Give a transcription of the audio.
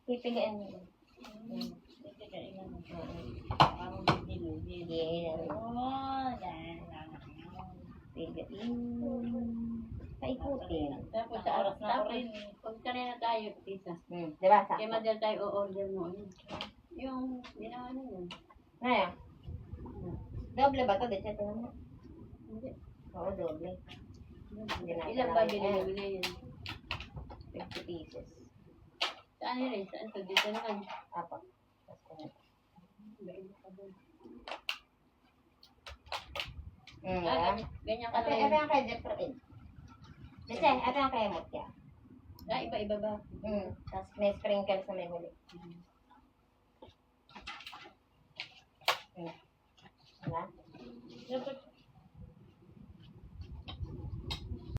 Pipigain mo. Pipigain mo. Parang dilugi. Yeah. Pipigain. Paikutin. Tapos sa oras na ako rin. Pag kanina tayo, tita. Diba? Kaya madal tayo o-order mo. Yung ginawa na yun. Ngayon. Doble ba ito? Dito mo. Hindi. Oo, doble. Ilang ba binili mo na yun? 50 pieces. Saan yun? Saan ito? Dito naman. Apo. Ganyan ka Ito naman. yung kay Jeff Rin. Kasi, ito yung kay Mutya. Iba-iba ba? Tapos may sprinkles na may huli. Diba?